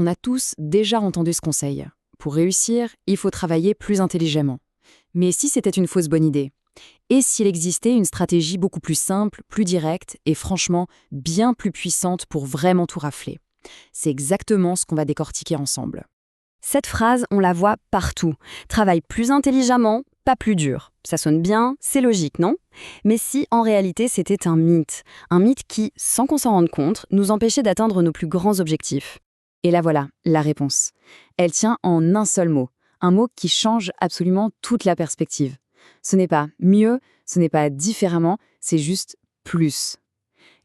on a tous déjà entendu ce conseil. Pour réussir, il faut travailler plus intelligemment. Mais si c'était une fausse bonne idée? Et s'il existait une stratégie beaucoup plus simple, plus directe et franchement bien plus puissante pour vraiment tout rafler? C'est exactement ce qu'on va décortiquer ensemble. Cette phrase, on la voit partout. Travaille plus intelligemment, pas plus dur. Ça sonne bien, c'est logique, non? Mais si, en réalité, c'était un mythe qui, sans qu'on s'en rende compte, nous empêchait d'atteindre nos plus grands objectifs. Et là voilà, la réponse. Elle tient en un seul mot, un mot qui change absolument toute la perspective. Ce n'est pas mieux, ce n'est pas différemment, c'est juste plus.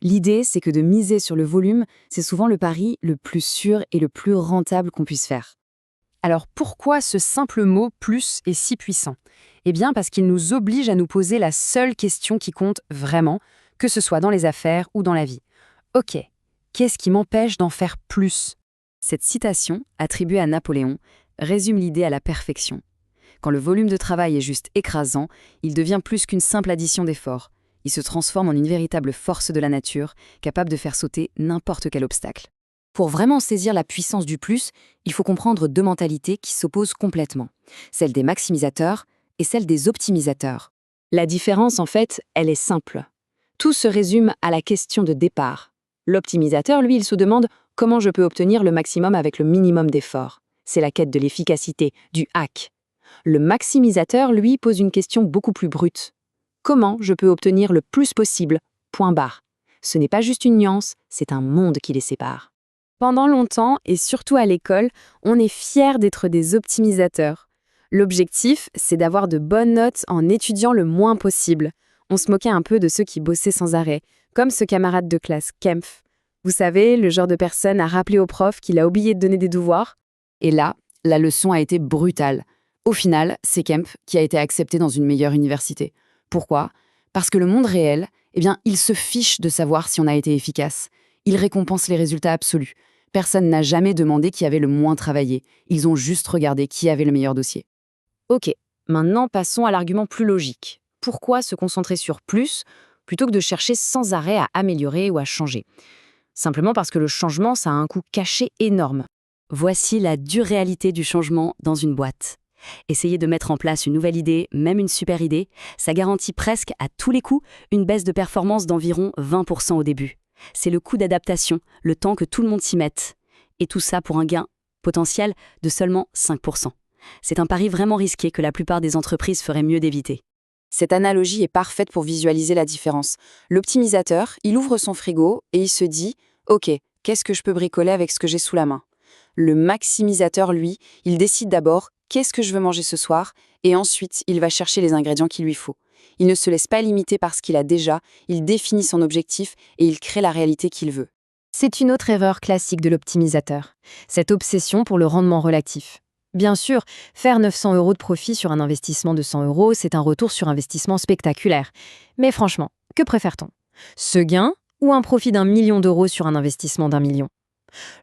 L'idée, c'est que de miser sur le volume, c'est souvent le pari le plus sûr et le plus rentable qu'on puisse faire. Alors pourquoi ce simple mot « plus » est si puissant? Eh bien parce qu'il nous oblige à nous poser la seule question qui compte vraiment, que ce soit dans les affaires ou dans la vie. Ok, qu'est-ce qui m'empêche d'en faire plus? Cette citation, attribuée à Napoléon, résume l'idée à la perfection. Quand le volume de travail est juste écrasant, il devient plus qu'une simple addition d'efforts. Il se transforme en une véritable force de la nature, capable de faire sauter n'importe quel obstacle. Pour vraiment saisir la puissance du plus, il faut comprendre deux mentalités qui s'opposent complètement. Celle des maximisateurs et celle des optimisateurs. La différence, en fait, elle est simple. Tout se résume à la question de départ. L'optimisateur, lui, il se demande comment je peux obtenir le maximum avec le minimum d'efforts. C'est la quête de l'efficacité, du hack. Le maximisateur, lui, pose une question beaucoup plus brute. Comment je peux obtenir le plus possible? Point barre. Ce n'est pas juste une nuance, c'est un monde qui les sépare. Pendant longtemps, et surtout à l'école, on est fiers d'être des optimisateurs. L'objectif, c'est d'avoir de bonnes notes en étudiant le moins possible. On se moquait un peu de ceux qui bossaient sans arrêt, comme ce camarade de classe, Kempf. Vous savez, le genre de personne à rappeler au prof qu'il a oublié de donner des devoirs. Et là, la leçon a été brutale. Au final, c'est Kempf qui a été accepté dans une meilleure université. Pourquoi? Parce que le monde réel, il se fiche de savoir si on a été efficace. Il récompense les résultats absolus. Personne n'a jamais demandé qui avait le moins travaillé. Ils ont juste regardé qui avait le meilleur dossier. Ok, maintenant passons à l'argument plus logique. Pourquoi se concentrer sur plus plutôt que de chercher sans arrêt à améliorer ou à changer? Simplement parce que le changement, ça a un coût caché énorme. Voici la dure réalité du changement dans une boîte. Essayer de mettre en place une nouvelle idée, même une super idée, ça garantit presque à tous les coups une baisse de performance d'environ 20% au début. C'est le coût d'adaptation, le temps que tout le monde s'y mette. Et tout ça pour un gain potentiel de seulement 5%. C'est un pari vraiment risqué que la plupart des entreprises feraient mieux d'éviter. Cette analogie est parfaite pour visualiser la différence. L'optimisateur, il ouvre son frigo et il se dit « Ok, qu'est-ce que je peux bricoler avec ce que j'ai sous la main ?» Le maximisateur, lui, il décide d'abord « Qu'est-ce que je veux manger ce soir ?» et ensuite, il va chercher les ingrédients qu'il lui faut. Il ne se laisse pas limiter par ce qu'il a déjà, il définit son objectif et il crée la réalité qu'il veut. C'est une autre erreur classique de l'optimisateur, cette obsession pour le rendement relatif. Bien sûr, faire 900 € de profit sur un investissement de 100 €, c'est un retour sur investissement spectaculaire. Mais franchement, que préfère-t-on? Ce gain ou un profit d'1 million d'euros sur un investissement d'1 million?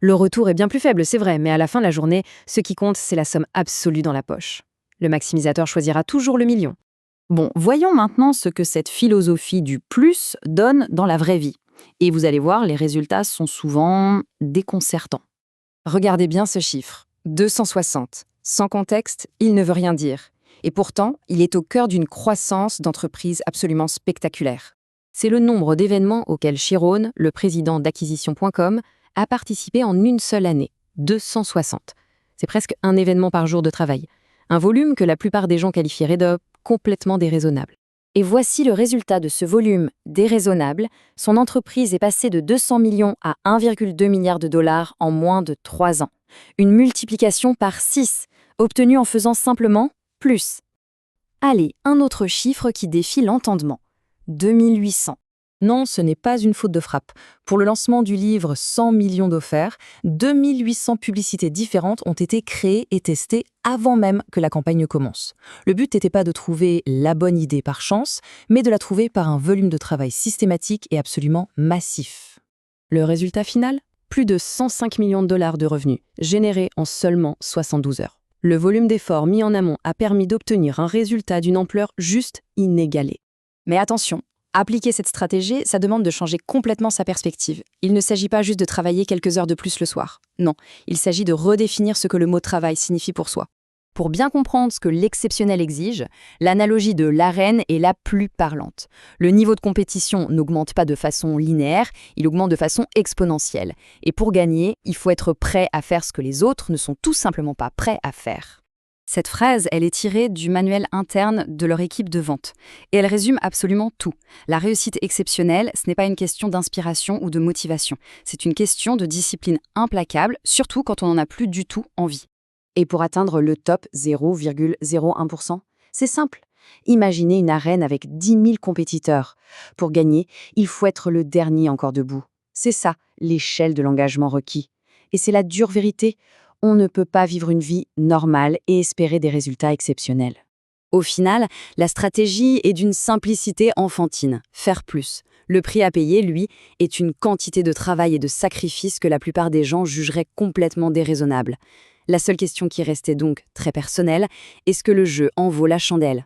Le retour est bien plus faible, c'est vrai, mais à la fin de la journée, ce qui compte, c'est la somme absolue dans la poche. Le maximisateur choisira toujours le million. Bon, voyons maintenant ce que cette philosophie du plus donne dans la vraie vie. Et vous allez voir, les résultats sont souvent déconcertants. Regardez bien ce chiffre, 260. Sans contexte, il ne veut rien dire. Et pourtant, il est au cœur d'une croissance d'entreprises absolument spectaculaire. C'est le nombre d'événements auxquels Chiron, le président d'acquisition.com, a participé en une seule année, 260. C'est presque un événement par jour de travail. Un volume que la plupart des gens qualifieraient de complètement déraisonnable. Et voici le résultat de ce volume déraisonnable. Son entreprise est passée de 200 millions à 1,2 milliard de dollars en moins de 3 ans. Une multiplication par 6, obtenue en faisant simplement plus. Allez, un autre chiffre qui défie l'entendement. 2800. Non, ce n'est pas une faute de frappe. Pour le lancement du livre 100 millions d'offerts, 2800 publicités différentes ont été créées et testées avant même que la campagne commence. Le but n'était pas de trouver la bonne idée par chance, mais de la trouver par un volume de travail systématique et absolument massif. Le résultat final? Plus de 105 millions de dollars de revenus, générés en seulement 72 heures. Le volume d'efforts mis en amont a permis d'obtenir un résultat d'une ampleur juste inégalée. Mais attention, Appliquer cette stratégie, ça demande de changer complètement sa perspective. Il ne s'agit pas juste de travailler quelques heures de plus le soir. Non, il s'agit de redéfinir ce que le mot travail signifie pour soi. Pour bien comprendre ce que l'exceptionnel exige, l'analogie de l'arène est la plus parlante. Le niveau de compétition n'augmente pas de façon linéaire, il augmente de façon exponentielle. Et pour gagner, il faut être prêt à faire ce que les autres ne sont tout simplement pas prêts à faire. Cette phrase, elle est tirée du manuel interne de leur équipe de vente. Et elle résume absolument tout. La réussite exceptionnelle, ce n'est pas une question d'inspiration ou de motivation. C'est une question de discipline implacable, surtout quand on n'en a plus du tout envie. Et pour atteindre le top 0,01%, c'est simple. Imaginez une arène avec 10 000 compétiteurs. Pour gagner, il faut être le dernier encore debout. C'est ça, l'échelle de l'engagement requis. Et c'est la dure vérité. On ne peut pas vivre une vie normale et espérer des résultats exceptionnels. Au final, la stratégie est d'une simplicité enfantine, faire plus. Le prix à payer, lui, est une quantité de travail et de sacrifice que la plupart des gens jugeraient complètement déraisonnable. La seule question qui restait donc très personnelle, est-ce que le jeu en vaut la chandelle ?